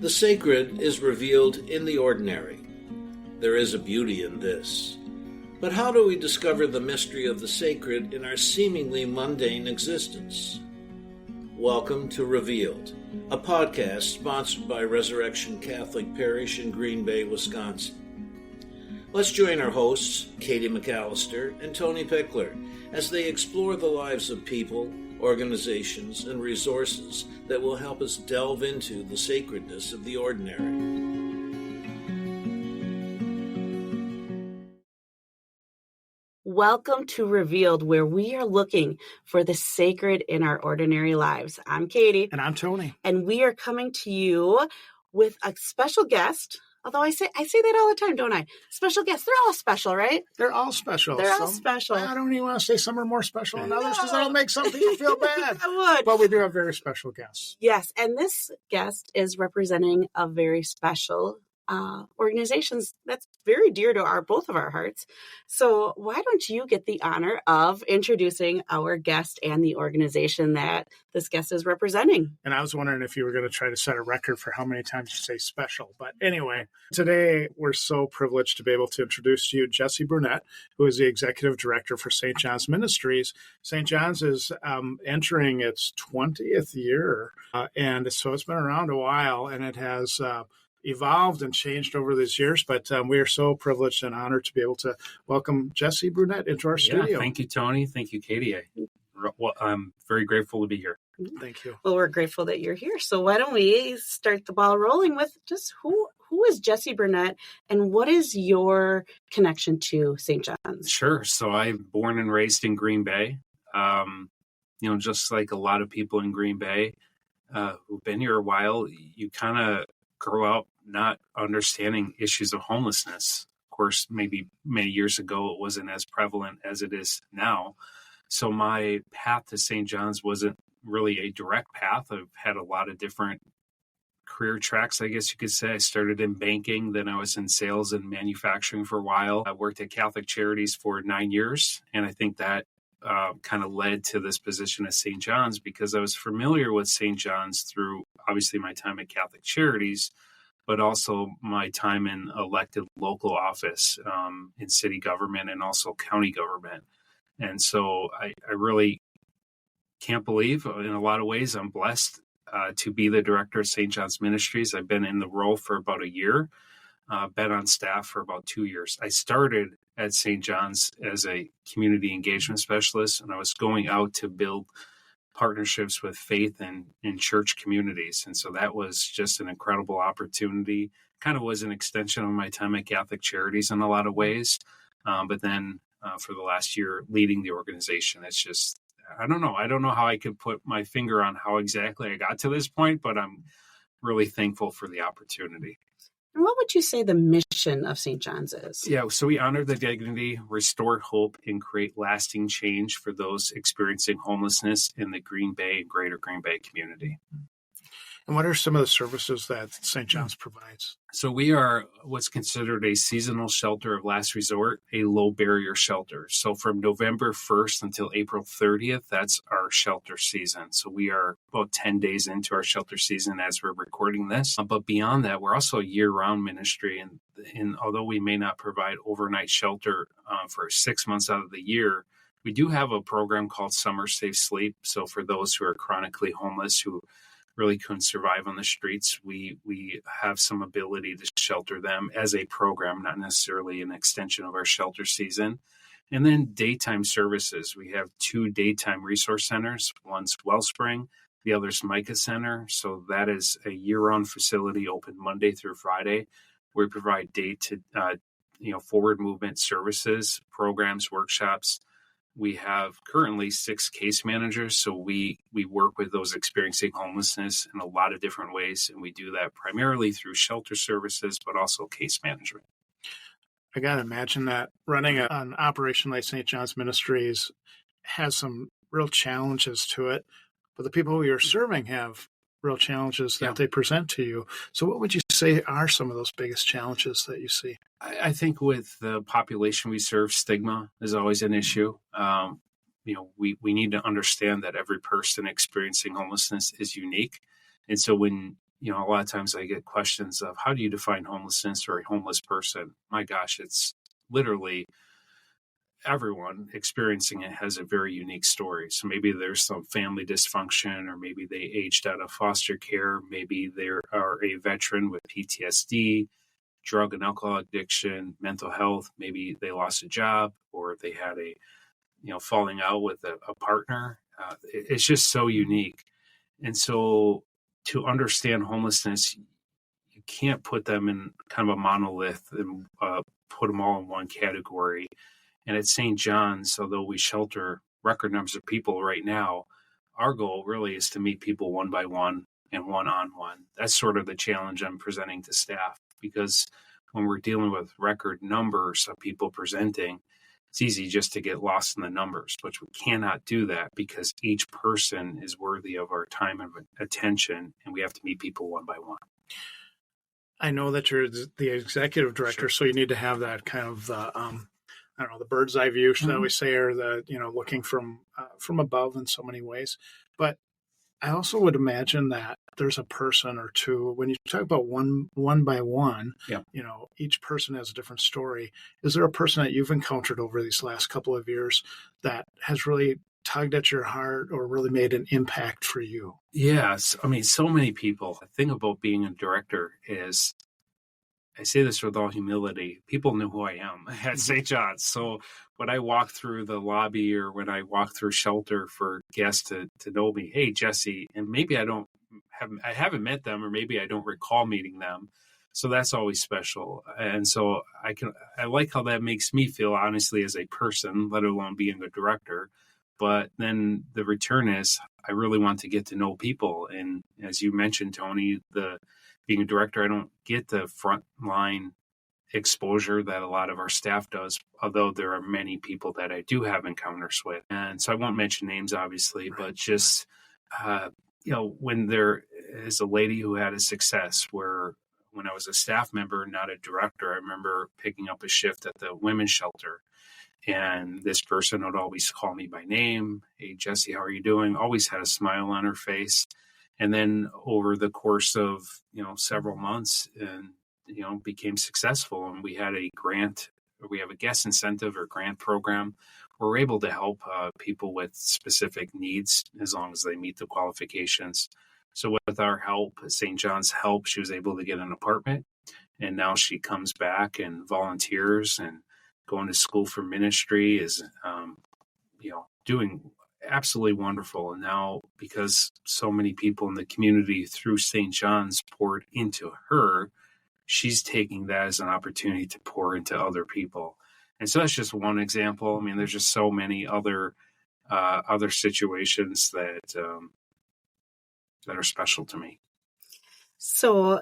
The sacred is revealed in the ordinary. There is a beauty in this. But how do we discover the mystery of the sacred in our seemingly mundane existence? Welcome to Revealed, a podcast sponsored by Resurrection Catholic Parish in Green Bay, Wisconsin. Let's join our hosts, Katie McAllister and Tony Pickler, as they explore the lives of people, organizations, and resources that will help us delve into the sacredness of the ordinary. Welcome to Revealed, where we are looking for the sacred in our ordinary lives. I'm Katie. And I'm Tony. And we are coming to you with a special guest. Although I say that all the time, don't I? Special guests. They're all special, right? They're all special. They're all special. I don't even want to say some are more special than others because that'll make some people feel bad. I would. But we do have very special guests. Yes. And this guest is representing a very special organizations that's very dear to both of our hearts. So why don't you get the honor of introducing our guest and the organization that this guest is representing? And I was wondering if you were going to try to set a record for how many times you say special. But anyway, today we're so privileged to be able to introduce to you Jessie Brunette, who is the Executive Director for St. John's Ministries. St. John's is entering its 20th year. And so it's been around a while, and it has evolved and changed over these years, but we are so privileged and honored to be able to welcome Jessie Brunette into our studio. Thank you, Tony. Thank you, Katie. I'm very grateful to be here. Thank you. Well, we're grateful that you're here. So why don't we start the ball rolling with just who is Jessie Brunette and what is your connection to St. John's? Sure. So I'm born and raised in Green Bay. Just like a lot of people in Green Bay who've been here a while, you kind of grow up not understanding issues of homelessness. Of course, maybe many years ago, it wasn't as prevalent as it is now. So my path to St. John's wasn't really a direct path. I've had a lot of different career tracks, I guess you could say. I started in banking, then I was in sales and manufacturing for a while. I worked at Catholic Charities for 9 years, and I think that kind of led to this position at St. John's because I was familiar with St. John's through obviously my time at Catholic Charities, but also my time in elected local office in city government and also county government. And so I really can't believe, in a lot of ways, I'm blessed to be the director of St. John's Ministries. I've been in the role for about a year, been on staff for about 2 years. I started at St. John's as a community engagement specialist, and I was going out to build partnerships with faith and in church communities. And so that was just an incredible opportunity. Kind of was an extension of my time at Catholic Charities in a lot of ways. But then for the last year, leading the organization, it's just, I don't know how I could put my finger on how exactly I got to this point, but I'm really thankful for the opportunity. And what would you say the mission of St. John's is? Yeah, so we honor the dignity, restore hope, and create lasting change for those experiencing homelessness in the Green Bay and Greater Green Bay community. And what are some of the services that St. John's provides? So we are what's considered a seasonal shelter of last resort, a low barrier shelter. So from November 1st until April 30th, that's our shelter season. So we are about 10 days into our shelter season as we're recording this. But beyond that, we're also a year-round ministry. And although we may not provide overnight shelter for 6 months out of the year, we do have a program called Summer Safe Sleep. So for those who are chronically homeless, who really couldn't survive on the streets, we have some ability to shelter them as a program, not necessarily an extension of our shelter season. And then daytime services. We have 2 daytime resource centers. One's Wellspring, the other's Micah Center. So that is a year-round facility open Monday through Friday. We provide forward movement services, programs, workshops. We have currently 6 case managers, so we work with those experiencing homelessness in a lot of different ways, and we do that primarily through shelter services, but also case management. I got to imagine that running an operation like St. John's Ministries has some real challenges to it, but the people who you're serving have real challenges that they present to you. So what would you say are some of those biggest challenges that you see? I think with the population we serve, stigma is always an issue. We need to understand that every person experiencing homelessness is unique. And so when A lot of times I get questions of how do you define homelessness or a homeless person? My gosh, it's literally everyone experiencing it has a very unique story. So maybe there's some family dysfunction, or maybe they aged out of foster care. Maybe they are a veteran with PTSD, drug and alcohol addiction, mental health. Maybe they lost a job, or they had a, falling out with a partner. It's just so unique. And so to understand homelessness, you can't put them in kind of a monolith and put them all in one category. And at St. John's, although we shelter record numbers of people right now, our goal really is to meet people one by one and one-on-one. That's sort of the challenge I'm presenting to staff, because when we're dealing with record numbers of people presenting, it's easy just to get lost in the numbers, but we cannot do that because each person is worthy of our time and attention, and we have to meet people one by one. I know that you're the executive director, so you need to have that kind of the bird's eye view that we say, or the looking from above in so many ways. But I also would imagine that there's a person or two, when you talk about one by one, each person has a different story. Is there a person that you've encountered over these last couple of years that has really tugged at your heart or really made an impact for you? Yes. I mean, so many people. The thing about being a director is, I say this with all humility, people know who I am at St. John's. So when I walk through the lobby or when I walk through shelter for guests to know me, hey, Jesse, and maybe I haven't met them, or maybe I don't recall meeting them. So that's always special. And so I like how that makes me feel, honestly, as a person, let alone being a director. But then the return is, I really want to get to know people. And as you mentioned, Tony, being a director, I don't get the frontline exposure that a lot of our staff does, although there are many people that I do have encounters with. And so I won't mention names, obviously, but just, when there is a lady who had a success where, when I was a staff member, not a director, I remember picking up a shift at the women's shelter. And this person would always call me by name. Hey, Jesse, how are you doing? Always had a smile on her face. And then over the course of, several months, and, became successful. And we had a grant, or we have a guest incentive or grant program where we're able to help people with specific needs as long as they meet the qualifications. So with our help, St. John's help, she was able to get an apartment. And now she comes back and volunteers and going to school for ministry, is, doing absolutely wonderful. And now, because so many people in the community through St. John's poured into her, she's taking that as an opportunity to pour into other people. And so that's just one example. I mean, there's just so many other situations that are special to me. So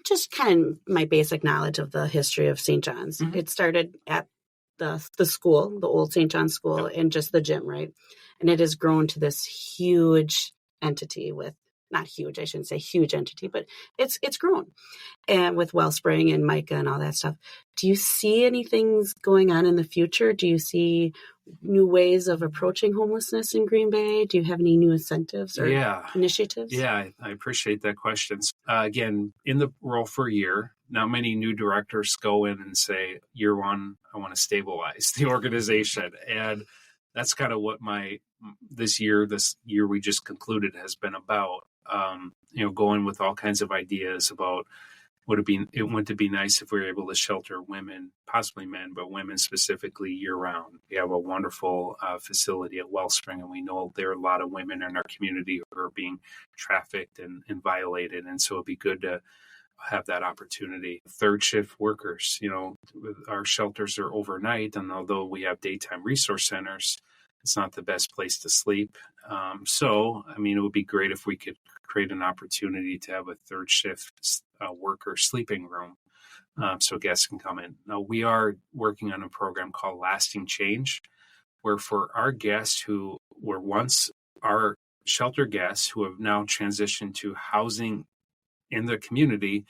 just kind of my basic knowledge of the history of St. John's. Mm-hmm. It started at the school, the old St. John's school, and just the gym, right? And it has grown to this huge entity with, not huge, I shouldn't say huge entity, but it's grown. And with Wellspring and Micah and all that stuff. Do you see anything going on in the future? Do you see new ways of approaching homelessness in Green Bay? Do you have any new incentives or initiatives? Yeah, I appreciate that question. Again, in the role for a year, not many new directors go in and say, year one, I want to stabilize the organization. And that's kind of what this year we just concluded has been about, going with all kinds of ideas about wouldn't it be nice if we were able to shelter women, possibly men, but women specifically year round. We have a wonderful facility at Wellspring, and we know there are a lot of women in our community who are being trafficked and violated. And so it'd be good to have that opportunity. Third shift workers, our shelters are overnight, and although we have daytime resource centers, it's not the best place to sleep. It would be great if we could create an opportunity to have a third shift worker sleeping room so guests can come in. Now, we are working on a program called Lasting Change, where for our guests who were once our shelter guests who have now transitioned to housing in the community,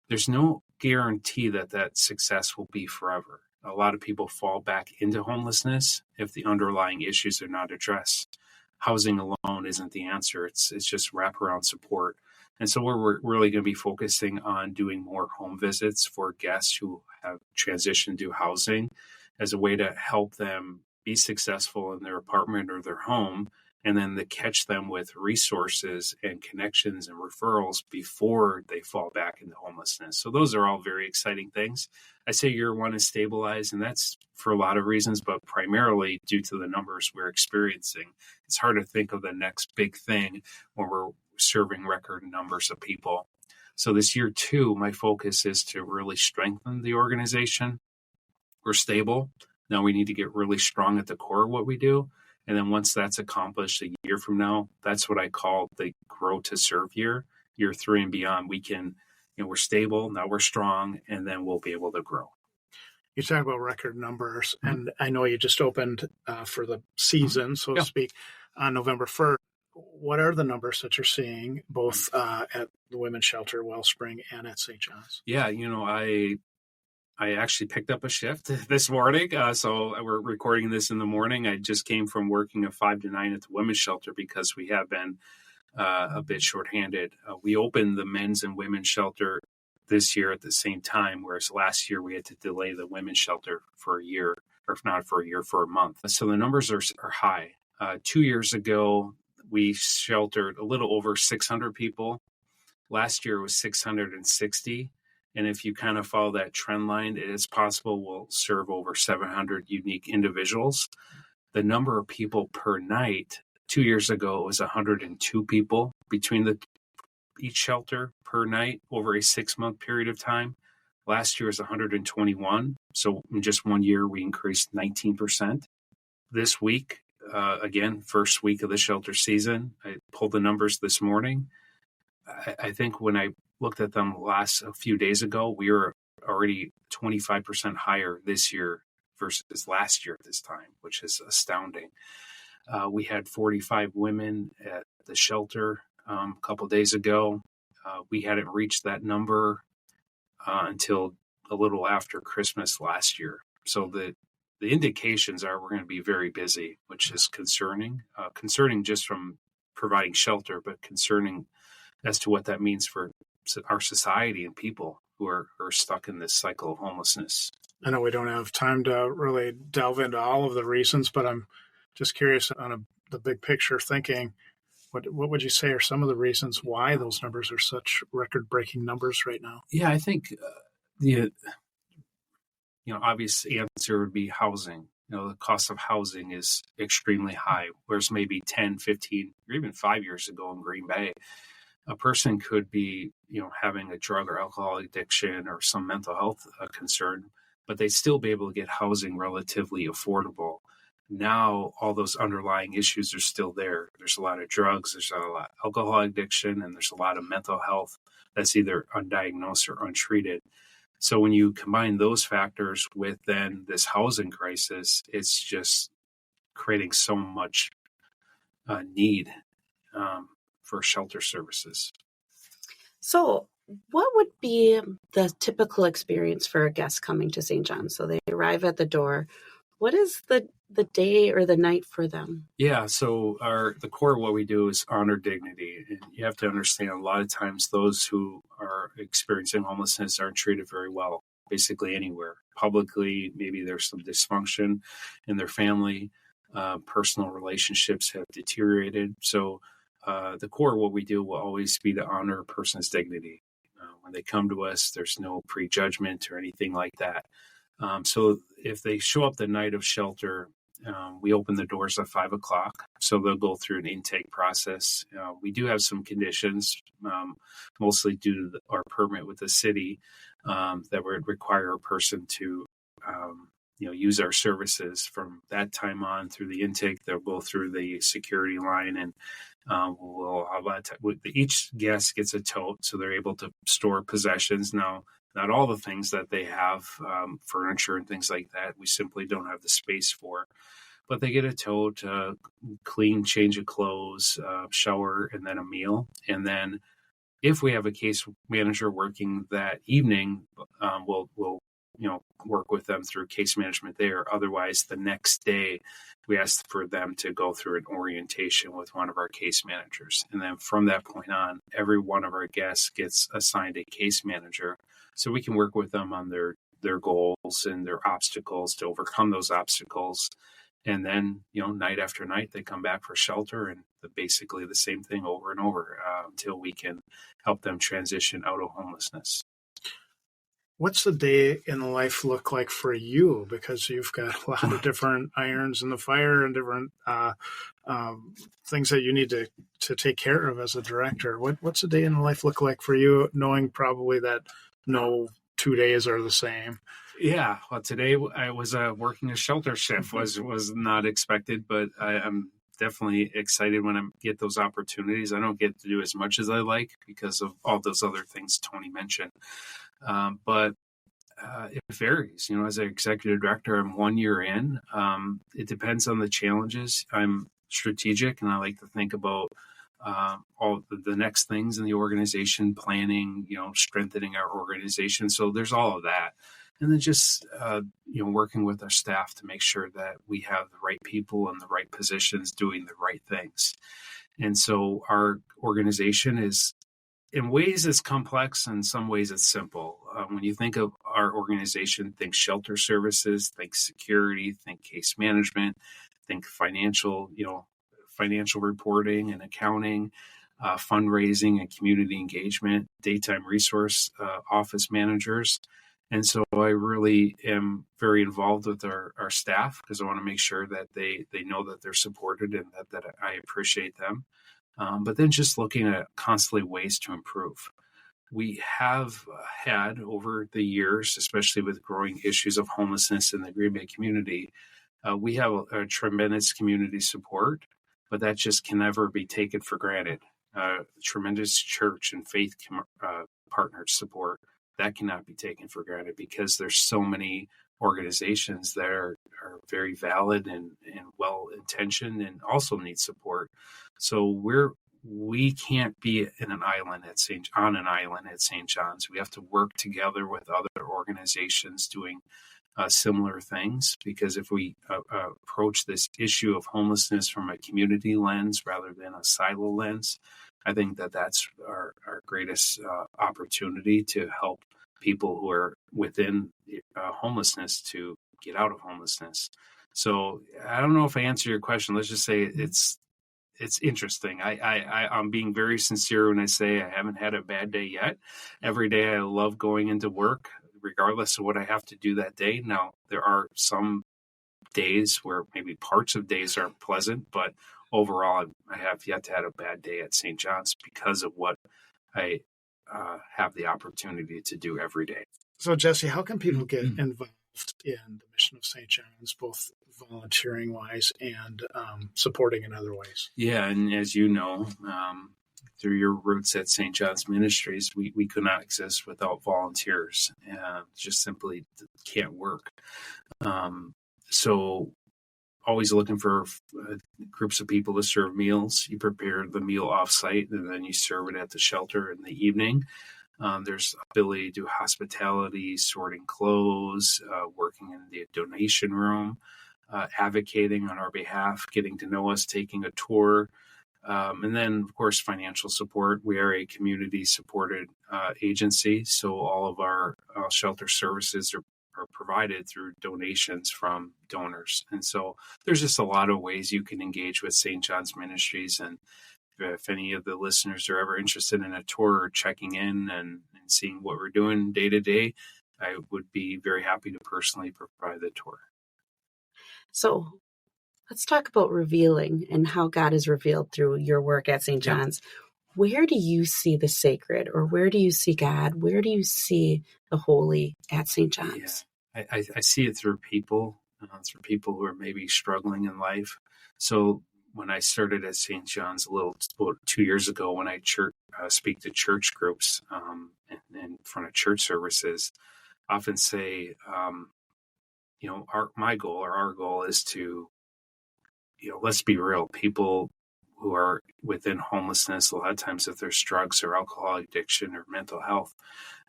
there's no guarantee that success will be forever. A lot of people fall back into homelessness if the underlying issues are not addressed. Housing alone isn't the answer. It's just wraparound support. And so we're really going to be focusing on doing more home visits for guests who have transitioned to housing as a way to help them be successful in their apartment or their home, and then to catch them with resources and connections and referrals before they fall back into homelessness. So those are all very exciting things. I say year one is stabilized, and that's for a lot of reasons, but primarily due to the numbers we're experiencing. It's hard to think of the next big thing when we're serving record numbers of people. So this year two, my focus is to really strengthen the organization. We're stable. Now we need to get really strong at the core of what we do. And then once that's accomplished a year from now, that's what I call the grow to serve year. Year three and beyond, we can, we're stable, now we're strong, and then we'll be able to grow. You talk about record numbers, and I know you just opened for the season, so to speak, on November 1st. What are the numbers that you're seeing both at the Women's Shelter, Wellspring, and at St. John's? Yeah, I actually picked up a shift this morning. So we're recording this in the morning. I just came from working a 5 to 9 at the Women's Shelter because we have been a bit shorthanded. We opened the men's and women's shelter this year at the same time, whereas last year we had to delay the women's shelter for a year, or if not for a year, for a month. So the numbers are high. 2 years ago, we sheltered a little over 600 people. Last year was 660. And if you kind of follow that trend line, it is possible we'll serve over 700 unique individuals. The number of people per night, 2 years ago, it was 102 people between each shelter per night over a 6-month period of time. Last year was 121. So in just 1 year, we increased 19%. This week, again, first week of the shelter season, I pulled the numbers this morning. I think when I looked at them a few days ago, we were already 25% higher this year versus last year at this time, which is astounding. We had 45 women at the shelter a couple of days ago. We hadn't reached that number until a little after Christmas last year. So the indications are we're going to be very busy, which is concerning. Concerning just from providing shelter, but concerning as to what that means for our society and people who are stuck in this cycle of homelessness. I know we don't have time to really delve into all of the reasons, but I'm just curious on the big picture thinking, what would you say are some of the reasons why those numbers are such record-breaking numbers right now? Yeah, I think the obvious answer would be housing. The cost of housing is extremely high, whereas maybe 10, 15, or even 5 years ago in Green Bay, a person could be, having a drug or alcohol addiction or some mental health concern, but they'd still be able to get housing relatively affordable. Now, all those underlying issues are still there. There's a lot of drugs, there's a lot of alcohol addiction, and there's a lot of mental health that's either undiagnosed or untreated. So when you combine those factors with then this housing crisis, it's just creating so much need for shelter services. So what would be the typical experience for a guest coming to St. John's? So they arrive at the door. What is the day or the night for them? Yeah, so the core of what we do is honor dignity. And you have to understand a lot of times those who are experiencing homelessness aren't treated very well, basically anywhere. Publicly, maybe there's some dysfunction in their family. Personal relationships have deteriorated. So the core of what we do will always be to honor a person's dignity. When they come to us, there's no prejudgment or anything like that. So if they show up the night of shelter, we open the doors at 5 o'clock. So they'll go through an intake process. We do have some conditions, mostly due to our permit with the city, that would require a person to use our services from that time on through the intake. They'll go through the security line, and we'll have each guest gets a tote, so they're able to store possessions. Now, not all the things that they have, furniture and things like that, we simply don't have the space for. But they get a tote, clean change of clothes, shower, and then a meal. And then if we have a case manager working that evening, we'll work with them through case management there. Otherwise, the next day, we ask for them to go through an orientation with one of our case managers. And then from that point on, every one of our guests gets assigned a case manager so we can work with them on their goals and their obstacles to overcome those obstacles. And then, night after night, they come back for shelter and basically the same thing over and over until we can help them transition out of homelessness. What's the day in life look like for you? Because you've got a lot of different irons in the fire and different things that you need to take care of as a director. What's a day in life look like for you, knowing probably that no 2 days are the same? Yeah, well, today I was working a shelter shift. was not expected, but I'm definitely excited when I get those opportunities. I don't get to do as much as I like because of all those other things Tony mentioned. But it varies. As an executive director, I'm 1 year in. It depends on the challenges. I'm strategic, and I like to think about all the next things in the organization, planning, strengthening our organization. So there's all of that. And then just, working with our staff to make sure that we have the right people in the right positions doing the right things. And so our organization is, in ways, it's complex. In some ways, it's simple. When you think of our organization, think shelter services, think security, think case management, think financial reporting and accounting, fundraising and community engagement, daytime resource office managers. And so I really am very involved with our staff because I want to make sure that they know that they're supported and that I appreciate them. But then just looking at constantly ways to improve. We have had over the years, especially with growing issues of homelessness in the Green Bay community, we have a tremendous community support, but that just can never be taken for granted. Tremendous church and faith partner support, that cannot be taken for granted because there's so many organizations that are very valid and well-intentioned and also need support. So we can't be on an island at St. John's. We have to work together with other organizations doing similar things, because if we approach this issue of homelessness from a community lens rather than a silo lens, I think that's our greatest opportunity to help people who are within homelessness to get out of homelessness. So I don't know if I answer your question. Let's just say it's interesting. I'm being very sincere when I say I haven't had a bad day yet. Every day I love going into work, regardless of what I have to do that day. Now, there are some days where maybe parts of days aren't pleasant, but overall, I have yet to have a bad day at St. John's because of what I have the opportunity to do every day. So, Jesse, how can people get involved in the mission of St. John's, both volunteering-wise and supporting in other ways? Yeah, and as you know, through your roots at St. John's Ministries, we could not exist without volunteers. Just simply can't work. So always looking for groups of people to serve meals. You prepare the meal off-site, and then you serve it at the shelter in the evening. There's ability to do hospitality, sorting clothes, working in the donation room, advocating on our behalf, getting to know us, taking a tour. And then, of course, financial support. We are a community-supported agency, so all of our shelter services are provided through donations from donors. And so there's just a lot of ways you can engage with St. John's Ministries. And if any of the listeners are ever interested in a tour or checking in and seeing what we're doing day to day, I would be very happy to personally provide the tour. So let's talk about revealing and how God is revealed through your work at St. John's. Yeah. Where do you see the sacred, or where do you see God? Where do you see the holy at St. John's? Yeah. I see it through people who are maybe struggling in life. So when I started at St. John's about 2 years ago, when I speak to church groups in front of church services, I often say, our goal is to, let's be real, people who are within homelessness, a lot of times if there's drugs or alcohol addiction or mental health,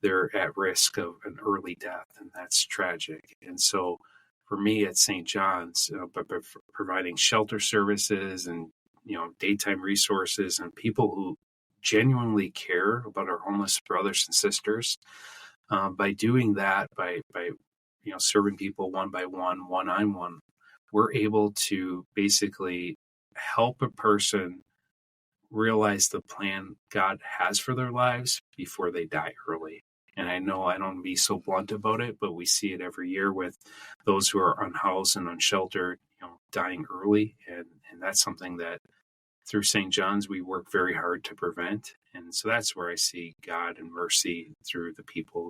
they're at risk of an early death, and that's tragic. And so for me at St. John's, but providing shelter services and daytime resources and people who genuinely care about our homeless brothers and sisters, by doing that, by serving people one by one, one on one, we're able to basically help a person realize the plan God has for their lives before they die early. And I know I don't be so blunt about it, but we see it every year with those who are unhoused and unsheltered, dying early. And that's something that through St. John's, we work very hard to prevent. And so that's where I see God and mercy through the people,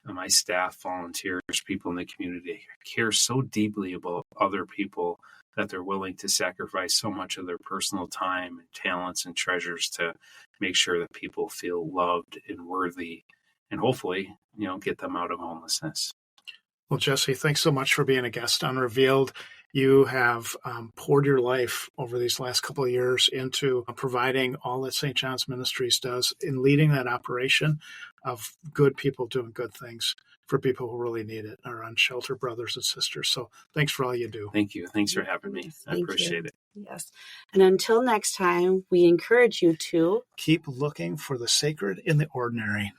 my staff, volunteers, people in the community care so deeply about other people that they're willing to sacrifice so much of their personal time and talents and treasures to make sure that people feel loved and worthy, and hopefully, get them out of homelessness. Well, Jesse, thanks so much for being a guest on Revealed. You have poured your life over these last couple of years into providing all that St. John's Ministries does in leading that operation of good people doing good things for people who really need it, our unsheltered brothers and sisters. So thanks for all you do. Thank you. Thanks for having me. I appreciate it. Yes. And until next time, we encourage you to keep looking for the sacred in the ordinary.